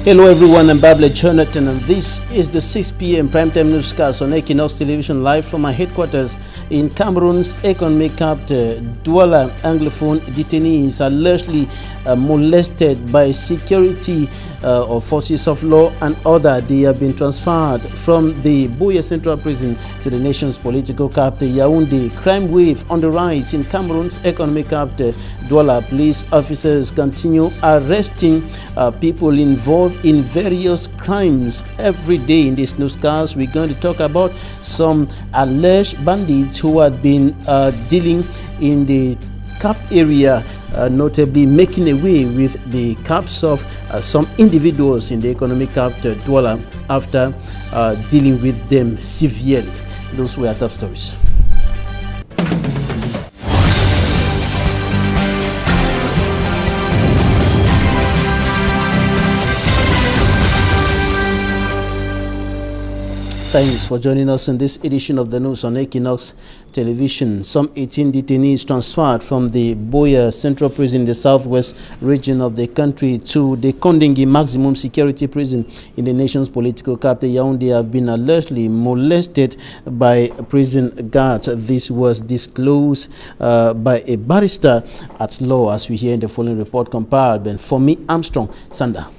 Hello everyone, I'm Babla Jonathan and this is the 6 p.m. primetime newscast on Equinox Television live from my headquarters in Cameroon's economic capital. Douala Anglophone detainees allegedly molested by security or forces of law and order. They have been transferred from the Buea Central Prison to the nation's political capital, Yaoundé. Crime wave on the rise in Cameroon's economic capital. Douala police officers continue arresting people involved in various crimes every day. In this newscast, we're going to talk about some alleged bandits who had been dealing in the cap area, notably making away with the caps of some individuals in the economic capital, Douala, after dealing with them severely. Those were top stories. Thanks for joining us in this edition of the news on Equinox Television. Some 18 detainees transferred from the Buea Central Prison in the southwest region of the country to the Kondengui Maximum Security Prison in the nation's political capital, Yaoundé, have been allegedly molested by prison guards. This was disclosed by a barrister at law, as we hear in the following report compiled by For Armstrong Sanda.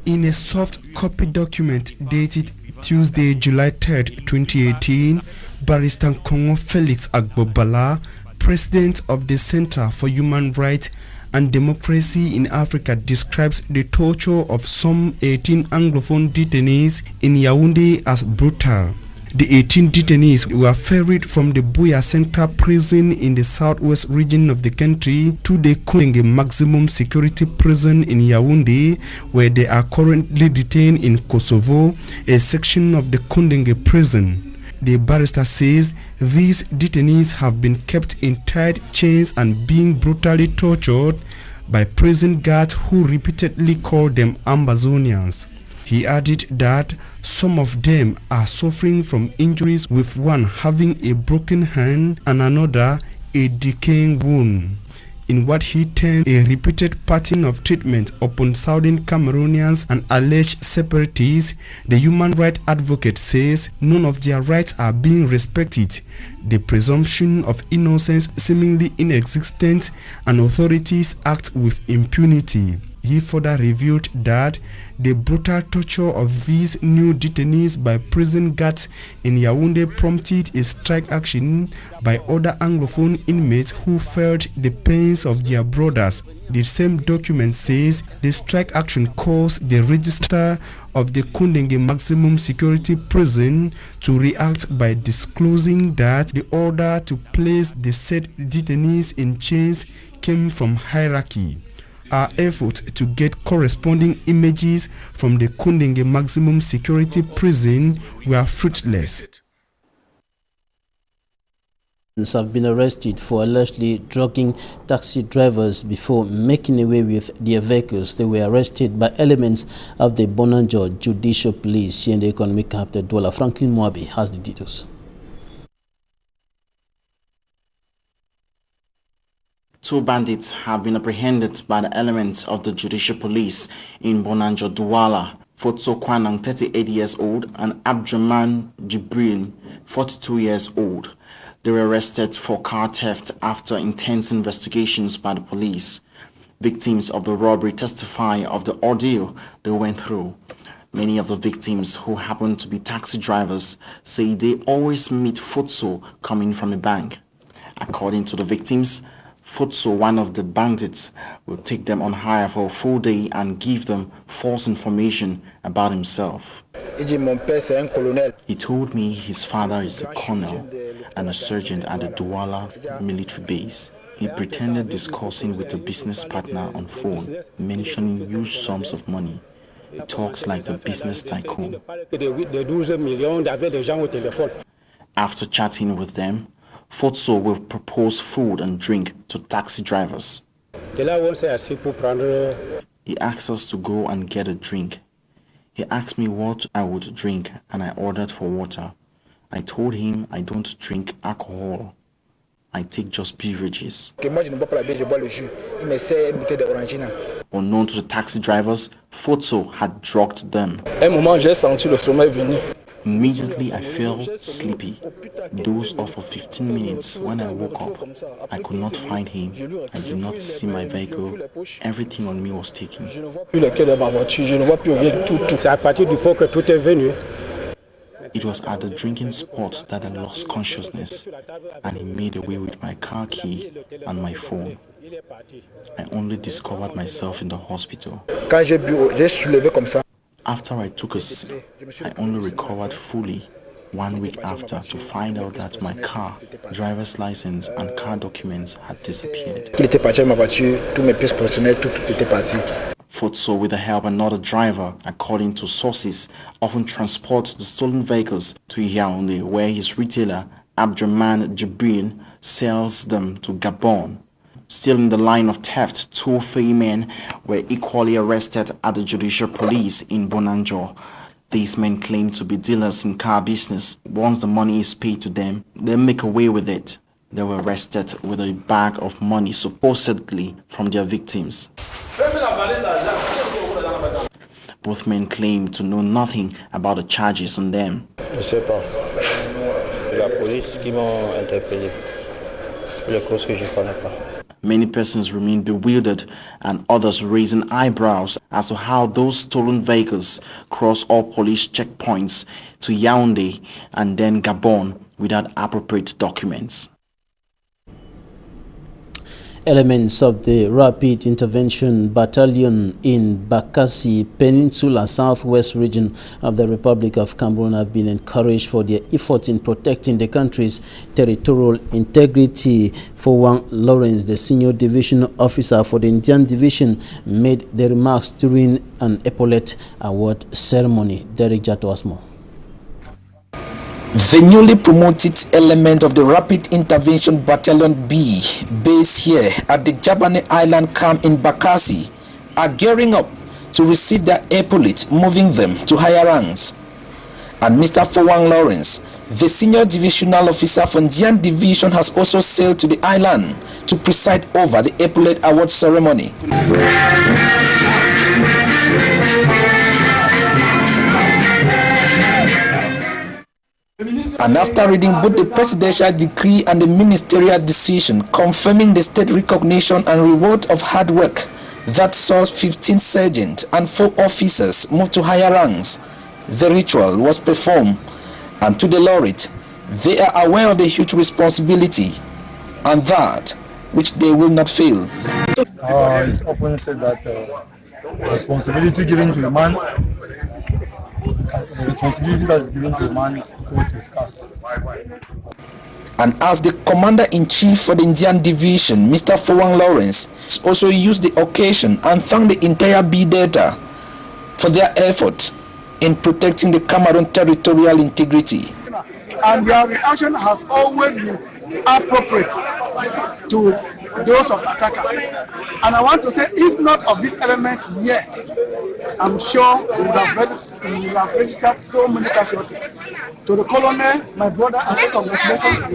In a soft copy document dated Tuesday, July 3rd, 2018, Barrister Kongo Felix Agbobala, President of the Center for Human Rights and Democracy in Africa, describes the torture of some 18 Anglophone detainees in Yaoundé as brutal. The 18 detainees were ferried from the Buea Central Prison in the southwest region of the country to the Kondengui Maximum Security Prison in Yaoundé, where they are currently detained in Kosovo, a section of the Kondengui prison. The barrister says these detainees have been kept in tight chains and being brutally tortured by prison guards who repeatedly call them Amazonians. He added that some of them are suffering from injuries, with one having a broken hand and another a decaying wound, in what he termed a repeated pattern of treatment upon Southern Cameroonians and alleged separatists. The human rights advocate says none of their rights are being respected, the presumption of innocence seemingly inexistent, and authorities act with impunity. He further revealed that the brutal torture of these new detainees by prison guards in Yaoundé prompted a strike action by other Anglophone inmates who felt the pains of their brothers. The same document says the strike action caused the registrar of the Kondengui Maximum Security Prison to react by disclosing that the order to place the said detainees in chains came from hierarchy. Our efforts to get corresponding images from the Kondengui Maximum Security Prison were fruitless. Have been arrested for allegedly drugging taxi drivers before making away with their vehicles. They were arrested by elements of the Bonanjo Judicial Police here in the economic capital, Douala. Franklin Mwabi has the details. Two bandits have been apprehended by the elements of the Judicial Police in Bonanjo, Douala. Fotso Kwanang, 38 years old, and Abdraman Jibril, 42 years old. They were arrested for car theft after intense investigations by the police. Victims of the robbery testify of the ordeal they went through. Many of the victims, who happen to be taxi drivers, say they always meet Fotso coming from a bank. According to the victims, Fotso, one of the bandits, will take them on hire for a full day and give them false information about himself. He told me his father is a colonel and a sergeant at the Douala military base. He pretended discussing with a business partner on phone, mentioning huge sums of money. He talks like a business tycoon. After chatting with them, Fotso will propose food and drink to taxi drivers. He asks us to go and get a drink. He asked me what I would drink and I ordered for water. I told him I don't drink alcohol. I take just beverages. Unknown to the taxi drivers, Fotso had drugged them. Immediately I fell sleepy, dozed off for 15 minutes. When I woke up, I could not find him. I did not see my vehicle. Everything on me was taken. It was at the drinking spot that I lost consciousness, and he made away with my car key and my phone. I only discovered myself in the hospital. After I took a sip, I only recovered fully 1 week after to find out that my car, driver's license and car documents had disappeared. Fotso, with the help of another driver, according to sources, often transports the stolen vehicles to Yaoundé, where his retailer, Abdraman Jibril, sells them to Gabon. Still in the line of theft, 2 Fei men were equally arrested at the judicial police in Bonanjo. These men claim to be dealers in car business. Once the money is paid to them, they make away with it. They were arrested with a bag of money supposedly from their victims. Both men claim to know nothing about the charges on them. Many persons remain bewildered and others raising eyebrows as to how those stolen vehicles cross all police checkpoints to Yaoundé and then Gabon without appropriate documents. Elements of the Rapid Intervention Battalion in Bakassi Peninsula, southwest region of the Republic of Cameroon have been encouraged for their efforts in protecting the country's territorial integrity. Francophone Lawrence, the senior division officer for the Indian Division, made the remarks during an epaulette award ceremony. Derek Jatwasmo. The newly promoted element of the Rapid Intervention Battalion B, based here at the Jabane Island camp in Bakassi, are gearing up to receive their epaulette, moving them to higher ranks. And Mr. Francophone Lawrence, the senior divisional officer from Indian Division, has also sailed to the island to preside over the epaulette award ceremony. And after reading both the presidential decree and the ministerial decision confirming the state recognition and reward of hard work that saw 15 sergeants and 4 officers moved to higher ranks, the ritual was performed, and to the laureate, they are aware of the huge responsibility and that which they will not fail. It's often said that responsibility given to a man, the responsibility that is given to a man is equal to his task. And as the Commander-in-Chief for the Indian Division, Mr. Francophone Lawrence, also used the occasion and thanked the entire B Data for their effort in protecting the Cameroon territorial integrity. And their reaction has always been appropriate to those of attackers. And I want to say, if not of these elements here, I'm sure we would have registered so many casualties. To the colonel, my brother, and all congratulations,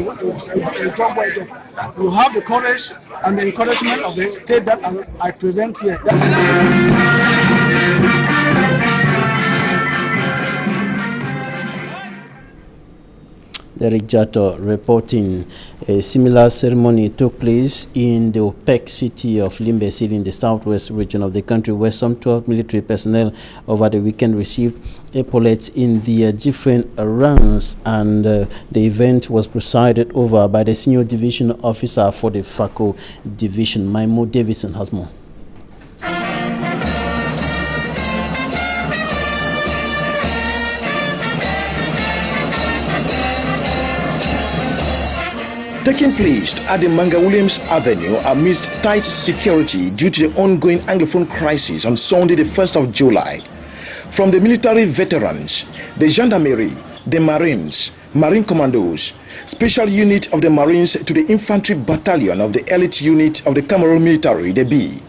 you have the courage and the encouragement of the state that I present here. Derek Jato reporting. A similar ceremony took place in the OPEC city of Limbesi in the southwest region of the country, where some 12 military personnel over the weekend received epaulets in their different ranks, and the event was presided over by the senior division officer for the FACO division. Maimo Davidson has more. Taking place at the Manga Williams Avenue amidst tight security due to the ongoing Anglophone crisis on Sunday the 1st of July. From the military veterans, the gendarmerie, the Marines, Marine Commandos, Special Unit of the Marines to the Infantry Battalion of the Elite Unit of the Cameroon Military, the B.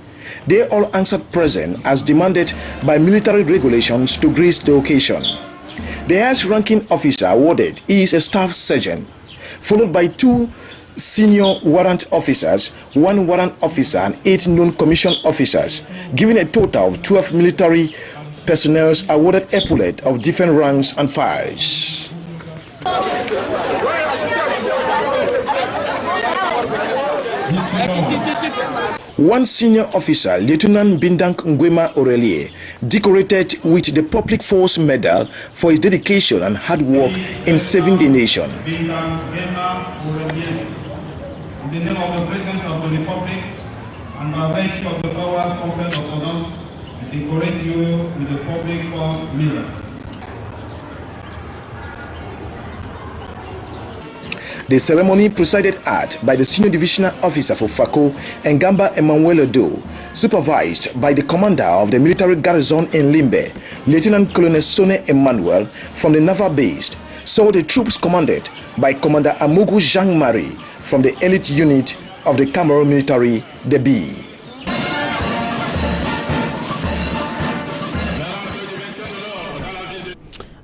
They all answered present as demanded by military regulations to grace the occasion. The highest ranking officer awarded is a staff sergeant, followed by 2 senior warrant officers, 1 warrant officer, and 8 non-commissioned officers, giving a total of 12 military personnel awarded epaulet of different ranks and files. One senior officer, Lieutenant Bindank Ngwema Aurelie, decorated with the Public Force Medal for his dedication and hard work in saving the nation. In the name of the President of the Republic and by virtue of the powers conferred upon us, I decorate you with the Public Force Medal. The ceremony presided at by the Senior Divisional Officer for FACO, Ngamba Emmanuel Odo, supervised by the Commander of the Military Garrison in Limbe, Lieutenant Colonel Sone Emmanuel from the Naval Base, saw the troops commanded by Commander Amugu Jean-Marie from the elite unit of the Cameroon military, the B.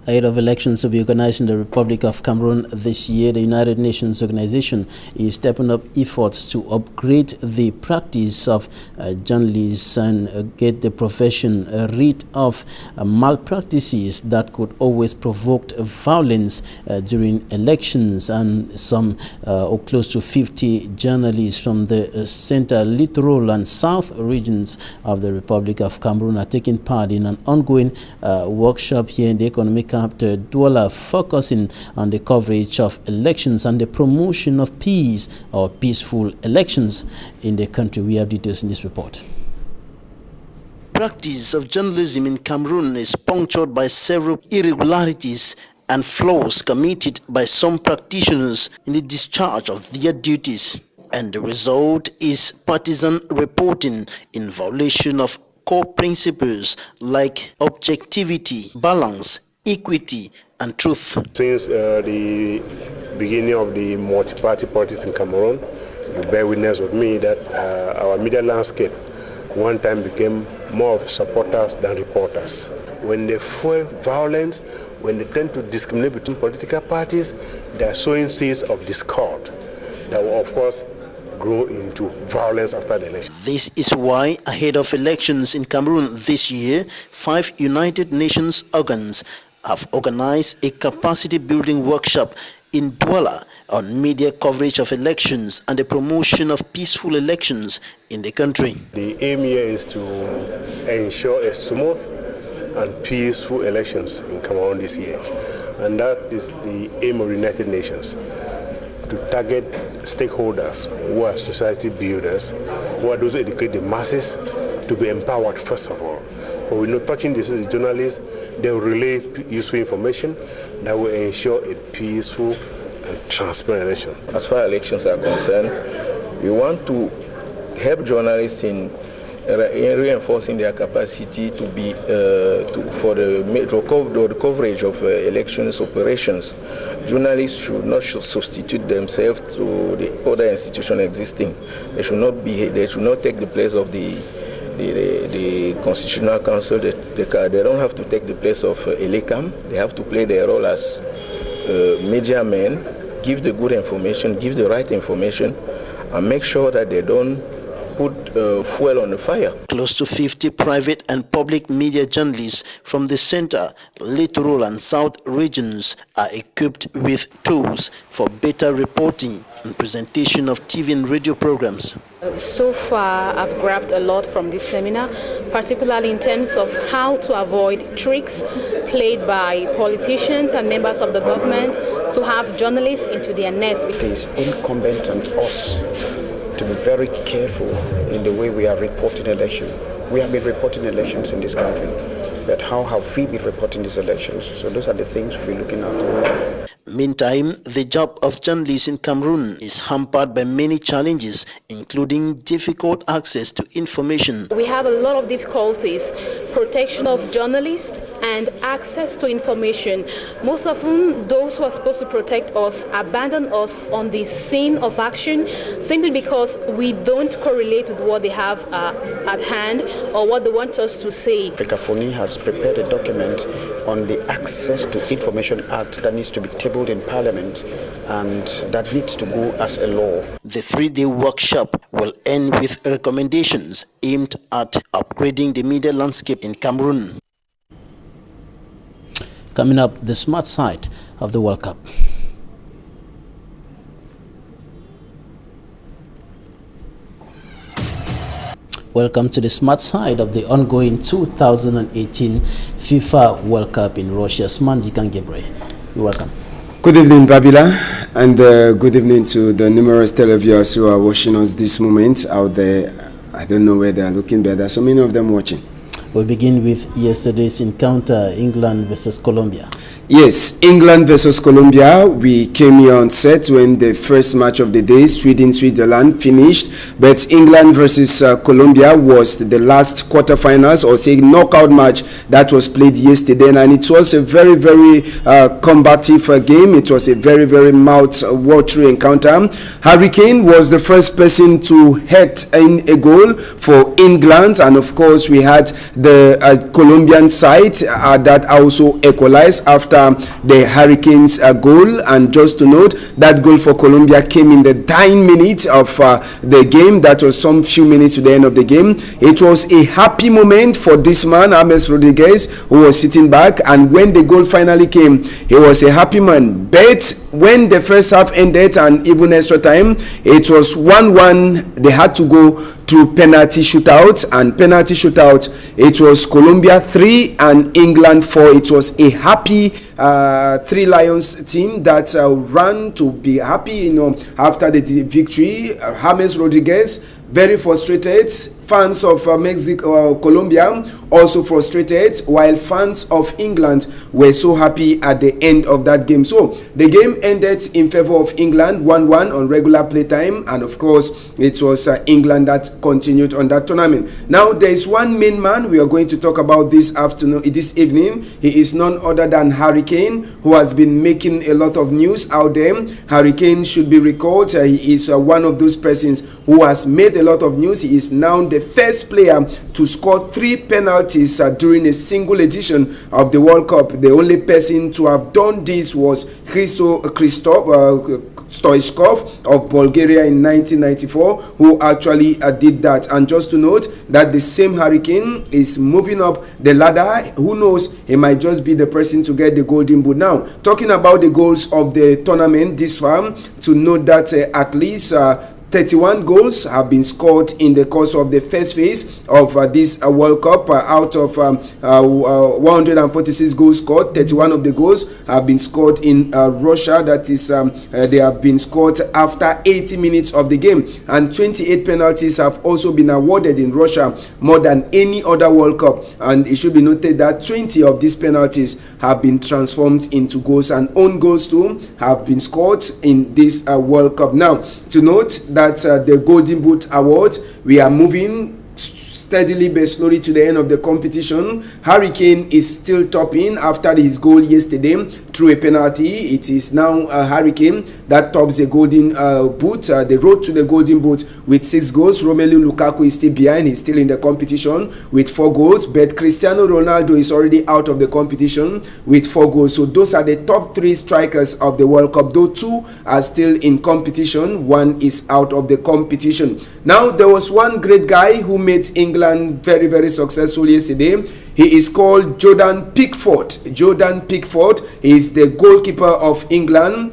Ahead of elections to be organized in the Republic of Cameroon this year, the United Nations organization is stepping up efforts to upgrade the practice of journalists and get the profession rid of malpractices that could always provoke violence during elections. And some close to 50 journalists from the center, littoral and south regions of the Republic of Cameroon are taking part in an ongoing workshop here in the economic capital Douala, focusing on the coverage of elections and the promotion of peace or peaceful elections in the country. We have details in this report. Practice of journalism in Cameroon is punctured by several irregularities and flaws committed by some practitioners in the discharge of their duties, and the result is partisan reporting in violation of core principles like objectivity, balance, equity, and truth. Since the beginning of the multi-party politics in Cameroon, you bear witness with me that our media landscape one time became more of supporters than reporters. When they fuel violence, when they tend to discriminate between political parties, they are sowing seeds of discord that will, of course, grow into violence after the election. This is why, ahead of elections in Cameroon this year, 5 United Nations organs have organized a capacity-building workshop in Douala on media coverage of elections and the promotion of peaceful elections in the country. The aim here is to ensure a smooth and peaceful elections in Cameroon this year. And that is the aim of the United Nations, to target stakeholders who are society builders, who are those who educate the masses to be empowered first of all. But we're not touching this as journalists. They will relay useful information that will ensure a peaceful and transparent election. As far as elections are concerned, we want to help journalists in reinforcing their capacity to be for the coverage of elections operations. Journalists should not substitute themselves to the other institution existing. They should not take the place of the Constitutional Council. They don't have to take the place of ELECAM. They have to play their role as media men, give the good information, give the right information, and make sure that they don't put fuel on the fire. Close to 50 private and public media journalists from the center, littoral and south regions are equipped with tools for better reporting and presentation of TV and radio programs. So far, I've grabbed a lot from this seminar, particularly in terms of how to avoid tricks played by politicians and members of the government to have journalists into their nets. It is incumbent on us to be very careful in the way we are reporting elections. We have been reporting elections in this country, but how have we been reporting these elections? So those are the things we'll be looking at. Meantime, the job of journalists in Cameroon is hampered by many challenges, including difficult access to information. We have a lot of difficulties, protection of journalists and access to information. Most often, those who are supposed to protect us abandon us on the scene of action simply because we don't correlate with what they have at hand or what they want us to say. Francophone has prepared a document on the Access to Information Act that needs to be tabled in Parliament and that needs to go as a law. The 3-day workshop will end with recommendations aimed at upgrading the media landscape in Cameroon. Coming up, the smart side of the World Cup. Welcome to the smart side of the ongoing 2018 FIFA World Cup in Russia. Smanji Kangebre, you're welcome. Good evening, Babila, and good evening to the numerous televiewers who are watching us this moment out there. I don't know where they are looking, but there are so many of them watching. We'll begin with yesterday's encounter, England versus Colombia. Yes, England versus Colombia. We came here on set when the first match of the day, Sweden-Switzerland, finished. But England versus Colombia was the last quarterfinals, or say knockout match that was played yesterday. And it was a very, very combative game. It was a very, very mouth-watering encounter. Harry Kane was the first person to hit in a goal for England. And of course, we had the Colombian side that also equalized after the Hurricanes goal. And just to note, that goal for Colombia came in the dying minute of the game. That was some few minutes to the end of the game. It was a happy moment for this man, James Rodriguez, who was sitting back, and when the goal finally came, he was a happy man. But when the first half ended and even extra time, it was 1-1. They had to go to penalty shootout, and penalty shootout, it was Colombia 3 and England 4. It was a happy Three Lions team that ran to be happy, after the victory. James Rodriguez, very frustrated. Fans of Mexico, Colombia, also frustrated, while fans of England were so happy at the end of that game. So the game ended in favor of England, 1-1 on regular play time, and of course it was England that continued on that tournament. Now there is one main man we are going to talk about this evening. He is none other than Harry Kane, who has been making a lot of news out there. Harry Kane should be recalled. He is one of those persons who has made a lot of news. He is now the first player to score 3 penalties during a single edition of the World Cup. The only person to have done this was Stoichkov of Bulgaria in 1994, who actually did that. And just to note that the same Harry Kane is moving up the ladder. Who knows, he might just be the person to get the golden boot. Now, talking about the goals of the tournament this far, to note that at least 31 goals have been scored in the course of the first phase of this World Cup. Out of 146 goals scored, 31 of the goals have been scored in Russia. That is, they have been scored after 80 minutes of the game. And 28 penalties have also been awarded in Russia, more than any other World Cup. And it should be noted that 20 of these penalties have been transformed into goals, and own goals too have been scored in this World Cup. Now, to note that the Golden Boot Award, we are moving steadily but slowly to the end of the competition. Harry Kane is still topping after his goal yesterday through a penalty. It is now Harry Kane that tops the Golden Boot, the road to the Golden Boot, with 6 goals. Romelu Lukaku is still behind. He's still in the competition with 4 goals, but Cristiano Ronaldo is already out of the competition with 4 goals. So those are the top 3 strikers of the World Cup, though 2 are still in competition. 1 is out of the competition. Now, there was one great guy who made England very, very successful yesterday. He is called Jordan Pickford. Jordan Pickford is the goalkeeper of England.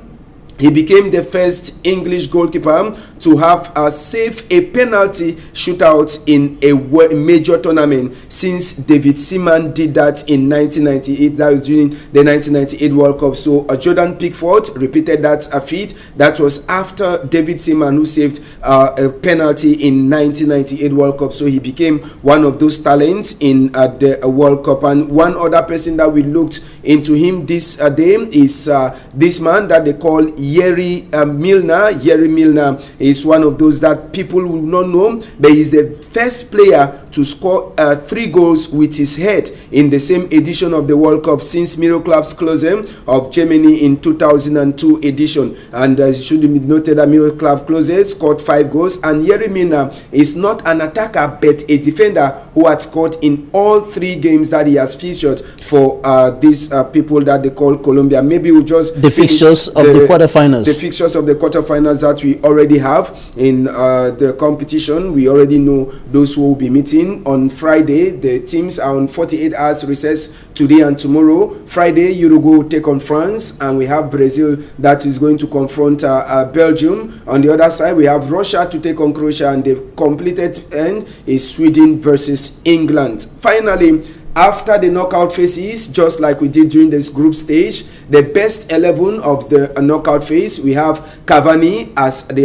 He became the first English goalkeeper to have saved a penalty shootout in a major tournament since David Seaman did that in 1998. That was during the 1998 World Cup. So Jordan Pickford repeated that feat. That was after David Seaman, who saved a penalty in 1998 World Cup. So he became one of those talents in the World Cup. And one other person that we looked into him this day is this man that they call Yerry Milner. Yerry Milner is one of those that people will not know, but he's the first player to score 3 goals with his head in the same edition of the World Cup since Miroslav Klose of Germany in 2002 edition. And it should be noted that Miroslav Klose scored 5 goals, and Yerry Milner is not an attacker but a defender who had scored in all 3 games that he has featured for these people that they call Colombia. Maybe we'll just the fixtures of the quarterfinals. The fixtures of the quarterfinals that we already have in the competition. We already know those who will be meeting on Friday. The teams are on 48 hours recess today and tomorrow. Friday, Uruguay will take on France, and we have Brazil that is going to confront Belgium. On the other side, we have Russia to take on Croatia, and the completed end is Sweden versus England. Finally, after the knockout phases, just like we did during this group stage, the best 11 of the knockout phase, we have Cavani as the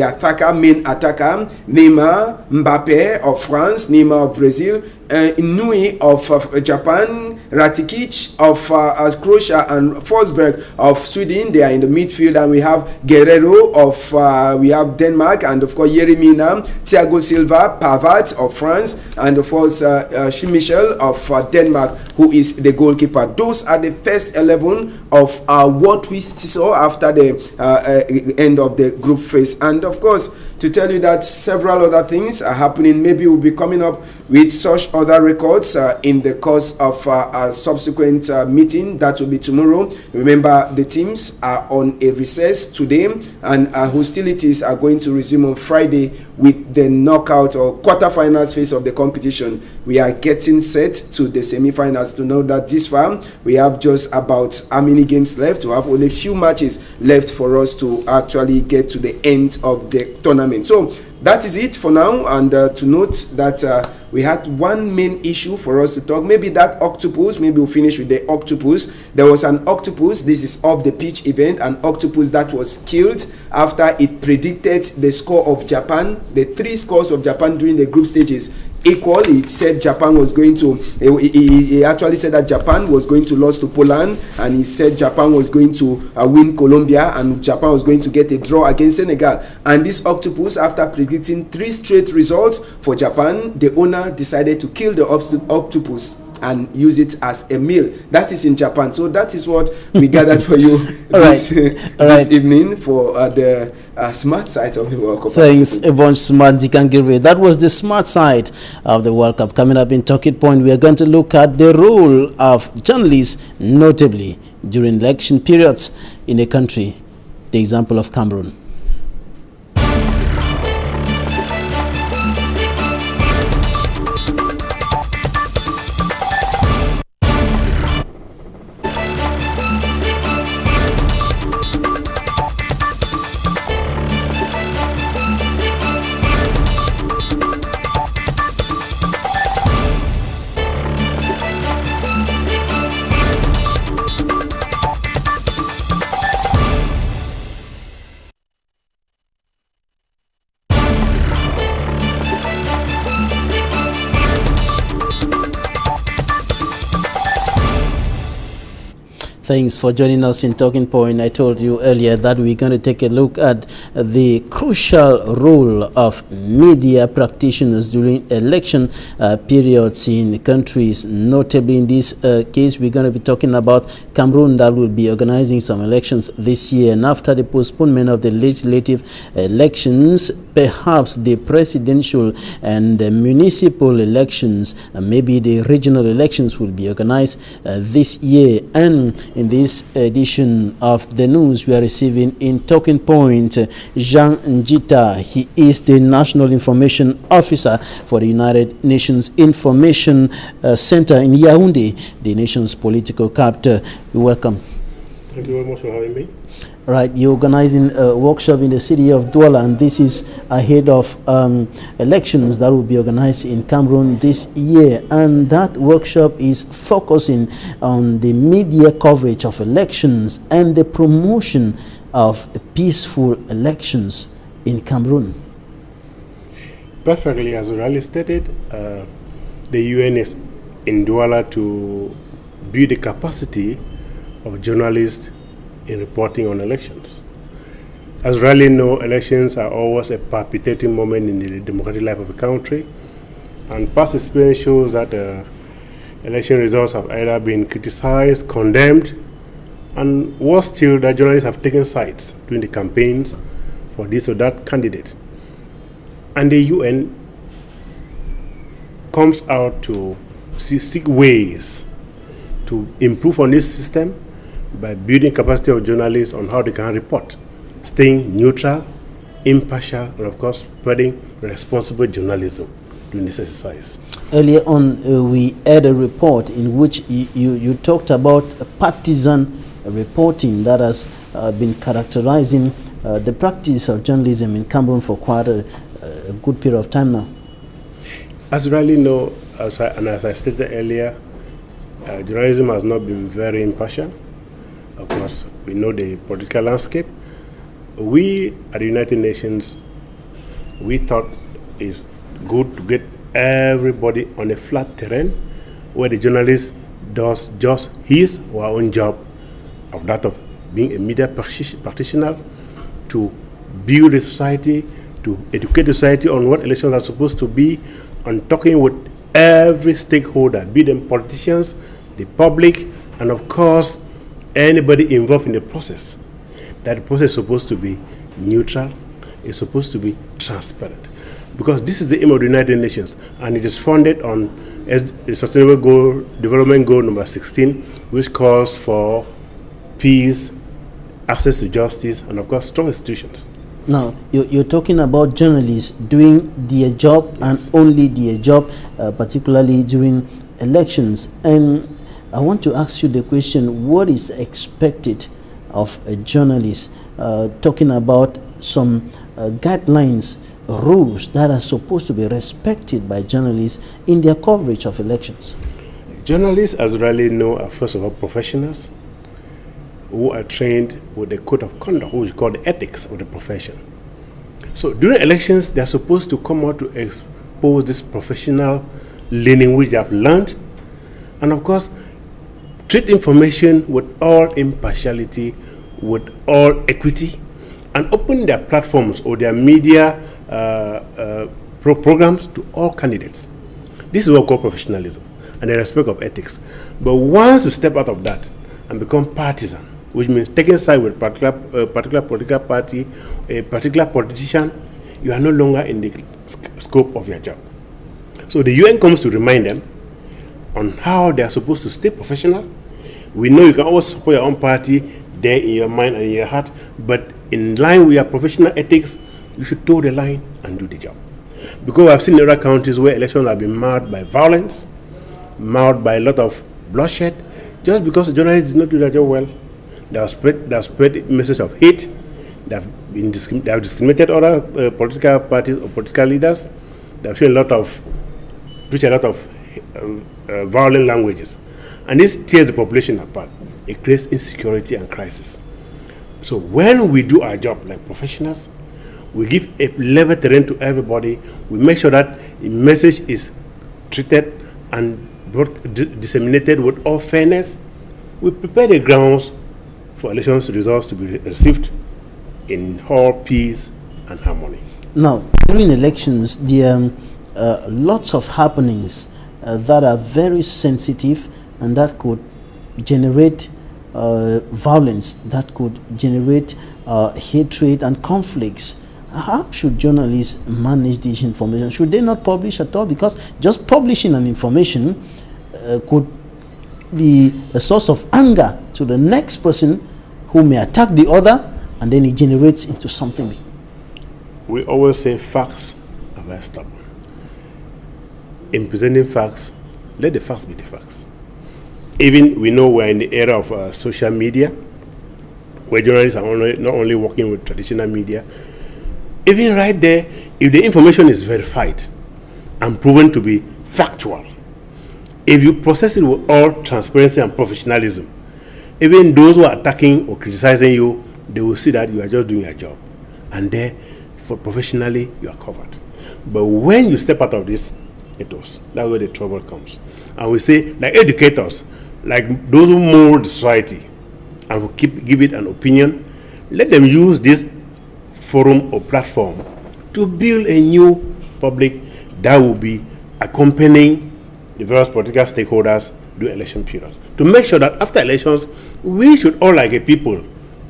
main attacker, Neymar, Mbappe of France, Neymar of Brazil, Nui of Japan, Rakitic of Croatia, and Forsberg of Sweden. They are in the midfield, and we have Guerrero of we have Denmark, and of course Yerry Milner, Thiago Silva, Pavard of France, and of course Michel of Denmark, who is the goalkeeper. Those are the first 11 of what we saw after the end of the group phase. And of course, to tell you that several other things are happening. Maybe we'll be coming up with such other records in the course of a subsequent meeting that will be tomorrow. Remember, the teams are on a recess today, and hostilities are going to resume on Friday with the knockout or quarterfinals phase of the competition. We are getting set to the semi-finals. To know that this far we have just about how many games left? We have only a few matches left for us to actually get to the end of the tournament. So that is it for now, and to note that we had one main issue for us to talk. Maybe that octopus, maybe we'll finish with the octopus. There was an octopus, this is off the pitch event, an octopus that was killed after it predicted the score of Japan, the 3 scores of Japan during the group stages equal. It said Japan was going to, he actually said that Japan was going to lose to Poland, and he said Japan was going to win Colombia, and Japan was going to get a draw against Senegal. And this octopus, after predicting 3 straight results for Japan, the owner decided to kill the octopus and use it as a meal. That is in Japan. So that is what we gathered for you this evening for the smart side of the World Cup. Thanks a bunch, Smart Dikangirwe. That was the smart side of the World Cup. Coming up in Talking Point, we are going to look at the role of journalists, notably during election periods in a country, the example of Cameroon. Thanks for joining us in Talking Point. I told you earlier that we're going to take a look at the crucial role of media practitioners during election periods in countries. Notably, in this case, we're going to be talking about Cameroon, that will be organizing some elections this year. And after the postponement of the legislative elections, perhaps the presidential and the municipal elections, and maybe the regional elections will be organized this year. And in this edition of the news, we are receiving in Talking Point Jean Njita. He is the National Information Officer for the United Nations Information Center in Yaoundé, the nation's political capital. You're welcome. Thank you very much for having me. Right, you're organizing a workshop in the city of Douala, and this is ahead of elections that will be organized in Cameroon this year. And that workshop is focusing on the media coverage of elections and the promotion of peaceful elections in Cameroon. Perfectly, as Raleigh stated, the UN is in Douala to build the capacity of journalists in reporting on elections. As you rightly know, elections are always a palpitating moment in the democratic life of a country, and past experience shows that election results have either been criticized, condemned, and worse still, that journalists have taken sides during the campaigns for this or that candidate. And the UN comes out to seek ways to improve on this system by building capacity of journalists on how they can report, staying neutral, impartial, and of course spreading responsible journalism during this exercise. Earlier on, we had a report in which you talked about partisan reporting that has been characterizing the practice of journalism in Cameroon for quite a good period of time now. As you rightly know, as I stated earlier, journalism has not been very impartial. Of course, we know the political landscape. We at the United Nations, we thought it's good to get everybody on a flat terrain where the journalist does just his or her own job of that of being a media practitioner to build a society, to educate the society on what elections are supposed to be, on talking with every stakeholder, be them politicians, the public, and of course, anybody involved in the process. That the process is supposed to be neutral, it's supposed to be transparent. Because this is the aim of the United Nations, and it is founded on the Sustainable Development Goal number 16, which calls for peace, access to justice, and of course, strong institutions. Now, you're talking about journalists doing their job and only their job, particularly during elections. And I want to ask you the question, what is expected of a journalist? Talking about some guidelines, rules that are supposed to be respected by journalists in their coverage of elections. Journalists, as you rightly know, are first of all professionals who are trained with a code of conduct, which is called the ethics of the profession. So during elections, they are supposed to come out to expose this professional learning which they have learned, and of course, treat information with all impartiality, with all equity, and open their platforms or their media programs to all candidates. This is what we call professionalism and the respect of ethics. But once you step out of that and become partisan, which means taking side with a particular political party, a particular politician, you are no longer in the scope of your job. So the UN comes to remind them on how they are supposed to stay professional. We know you can always support your own party there in your mind and in your heart, but in line with your professional ethics, you should toe the line and do the job. Because I've seen other countries where elections have been marred by violence, marred by a lot of bloodshed, just because the journalists did not do their job well. They have spread a message of hate. They have discriminated other political parties or political leaders. They have shown preached a lot of violent languages. And this tears the population apart. It creates insecurity and crisis. So when we do our job like professionals, we give a level terrain to everybody. We make sure that the message is treated and disseminated with all fairness. We prepare the grounds for elections results to be received in all peace and harmony. Now, during elections, there are lots of happenings that are very sensitive and that could generate violence, that could generate hatred and conflicts. How should journalists manage this information? Should they not publish at all? Because just publishing an information could be a source of anger to the next person who may attack the other, and then it generates into something. We always say facts are very stubborn. In presenting facts, let the facts be the facts. Even we know we're in the era of social media, where journalists are not only working with traditional media. Even right there, if the information is verified and proven to be factual, if you process it with all transparency and professionalism, even those who are attacking or criticizing you, they will see that you are just doing your job. And there, for professionally, you are covered. But when you step out of this ethos, that's where the trouble comes. And we say, like educators, like those who mold the society, and give it an opinion, let them use this forum or platform to build a new public that will be accompanying the various political stakeholders during election periods, to make sure that after elections, we should all, like a people,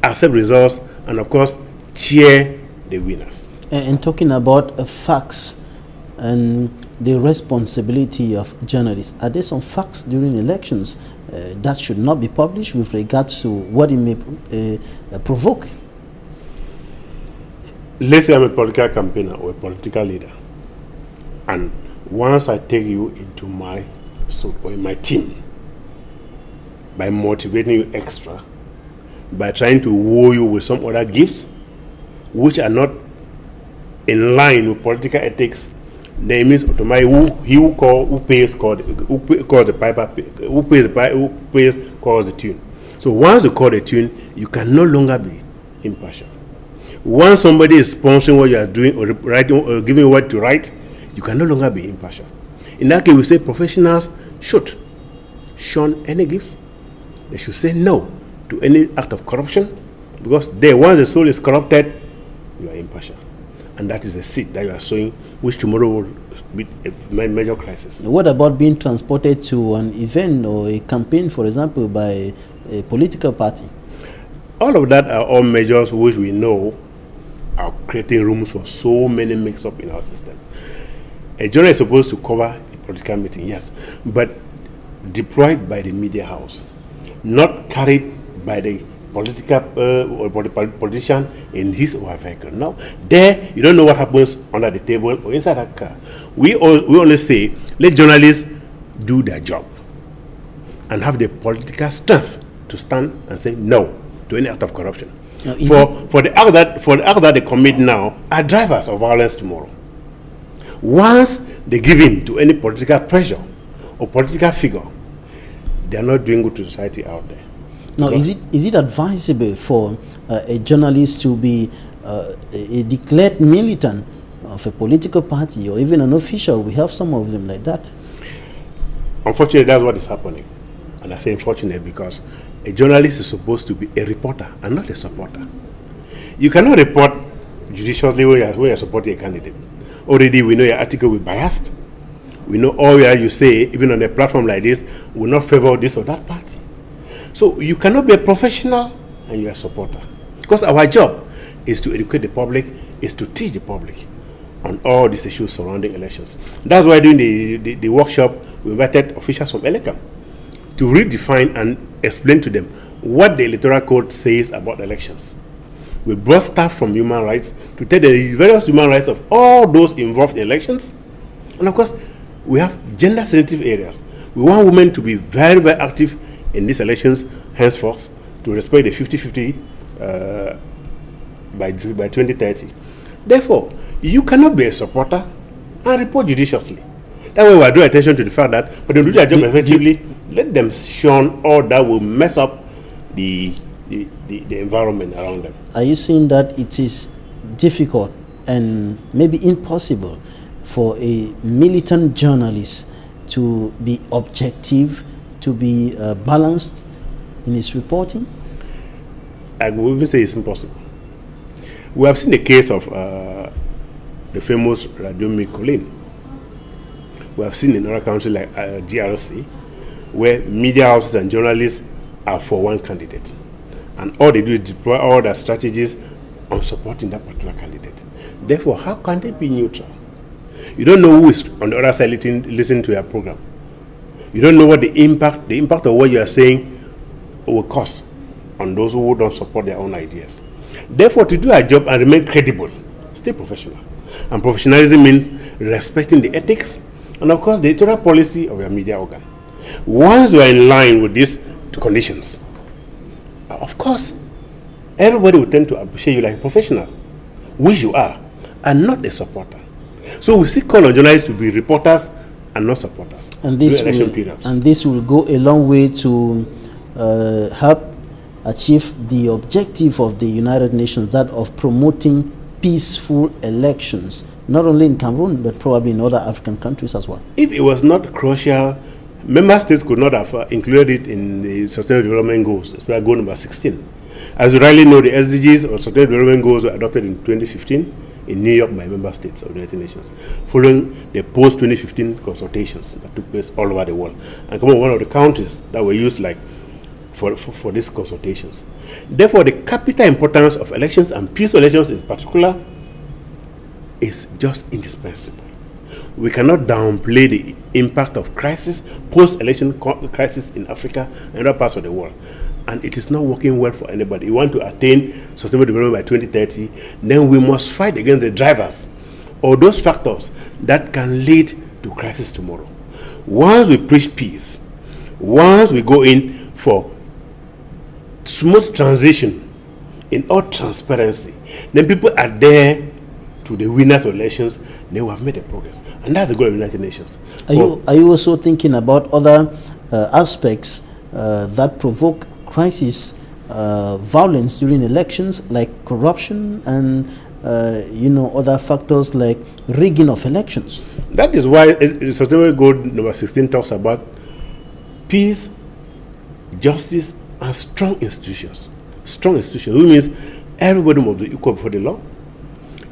accept results and, of course, cheer the winners. And talking about facts and the responsibility of journalists, are there some facts during elections that should not be published with regards to what it may provoke? Let's say I'm a political campaigner or a political leader, and once I take you into my suit or in my team, by motivating you extra, by trying to woo you with some other gifts which are not in line with political ethics, then it means automatically who pays calls the tune. So once you call the tune, you can no longer be impartial. Once somebody is sponsoring what you are doing or writing or giving you what to write, you can no longer be impartial. In that case, we say professionals should shun any gifts. They should say no to any act of corruption, because once the soul is corrupted, you are impartial. And that is a seed that you are sowing, which tomorrow will be a major crisis. What about being transported to an event or a campaign, for example, by a political party? All of that are all measures which we know are creating rooms for so many mix-up in our system. A journal is supposed to cover a political meeting, yes, but deployed by the media house, not carried by the politician in his or her vehicle. Now, there you don't know what happens under the table or inside that car. We only say, let journalists do their job and have the political strength to stand and say no to any act of corruption. For the act that they commit now are drivers of violence tomorrow. Once they give in to any political pressure or political figure, they are not doing good to society out there. Now, is it advisable for a journalist to be a declared militant of a political party or even an official? We have some of them like that. Unfortunately, that's what is happening. And I say unfortunate because a journalist is supposed to be a reporter and not a supporter. You cannot report judiciously when you are supporting a candidate. Already we know your article will be biased. We know all you say, even on a platform like this, will not favor this or that party. So you cannot be a professional and you're a supporter. Because our job is to educate the public, is to teach the public on all these issues surrounding elections. That's why during the workshop, we invited officials from Elecam to redefine and explain to them what the electoral code says about elections. We brought staff from human rights to tell the various human rights of all those involved in elections. And of course, we have gender-sensitive areas. We want women to be very, very active in these elections henceforth, to respect the 50-50 by 2030. Therefore, you cannot be a supporter and report judiciously. That way we are drawing attention to the fact that for them to do their job effectively, let them shun all that will mess up the environment around them. Are you saying that it is difficult and maybe impossible for a militant journalist to be objective, to be balanced in his reporting? I would even say it's impossible. We have seen the case of the famous Radio Colin. We have seen in other countries like DRC, where media houses and journalists are for one candidate. And all they do is deploy all their strategies on supporting that particular candidate. Therefore, how can they be neutral? You don't know who is on the other side listening to your program. You don't know what the impact of what you are saying will cause on those who don't support their own ideas. Therefore, to do our job and remain credible, stay professional. And professionalism means respecting the ethics and, of course, the editorial policy of your media organ. Once you are in line with these conditions, of course, everybody will tend to appreciate you like a professional, which you are, and not a supporter. So we still call on journalists to be reporters and not supporters. And this will go a long way to help achieve the objective of the United Nations, that of promoting peaceful elections, not only in Cameroon, but probably in other African countries as well. If it was not crucial Member states could not have included it in the Sustainable Development Goals, especially goal number 16. As you rightly know, the SDGs or Sustainable Development Goals were adopted in 2015 in New York by member states of the United Nations, following the post-2015 consultations that took place all over the world. And Cameroon was one of the countries that were used like for these consultations. Therefore, the capital importance of elections and peaceful elections in particular is just indispensable. We cannot downplay the impact of crisis, post-election crisis in Africa and other parts of the world. And it is not working well for anybody. You want to attain sustainable development by 2030, then we must fight against the drivers or those factors that can lead to crisis tomorrow. Once we preach peace, once we go in for smooth transition in all transparency, then people are there to the winners of elections, then we have made a progress. And that's the goal of the United Nations. Are you also thinking about other aspects that provoke crisis, violence during elections, like corruption and other factors like rigging of elections? That is why Sustainable Goal number 16 talks about peace, justice, and strong institutions. Strong institutions, which means everybody must be equal before the law.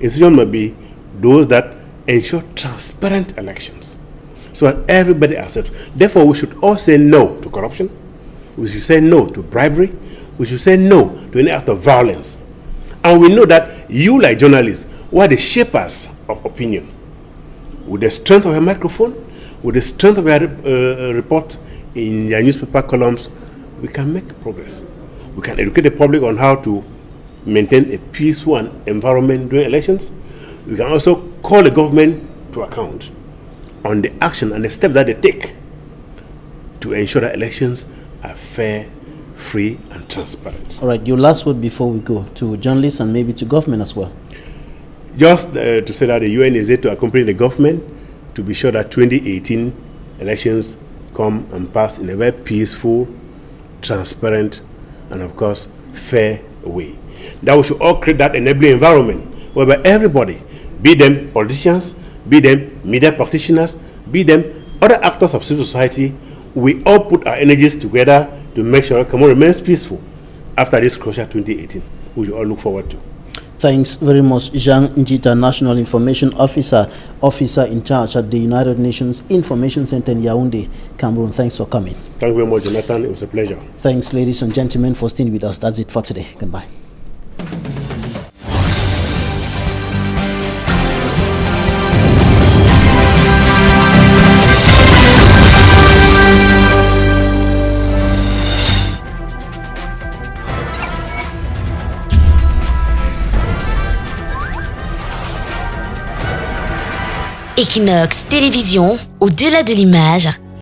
Institutions must be those that ensure transparent elections so that everybody accepts. Therefore, we should all say no to corruption. We should say no to bribery. We should say no to any act of violence. And we know that you, like journalists, who are the shapers of opinion, with the strength of your microphone, with the strength of your report in your newspaper columns, we can make progress. We can educate the public on how to maintain a peaceful environment during elections. We can also call the government to account on the action and the steps that they take to ensure that elections are fair, free, and transparent. All right, your last word before we go to journalists and maybe to government as well. Just to say that the UN is there to accompany the government to be sure that 2018 elections come and pass in a very peaceful, transparent, and of course, fair way. That we should all create that enabling environment whereby everybody, be them politicians, be them media practitioners, be them other actors of civil society, we all put our energies together to make sure Cameroon remains peaceful after this crucial 2018, which we all look forward to. Thanks very much, Jean Njita, National Information Officer in charge at the United Nations Information Center in Yaoundé, Cameroon. Thanks for coming. Thank you very much, Jonathan. It was a pleasure. Thanks, ladies and gentlemen, for staying with us. That's it for today. Goodbye. Equinox Télévision, au-delà de l'image,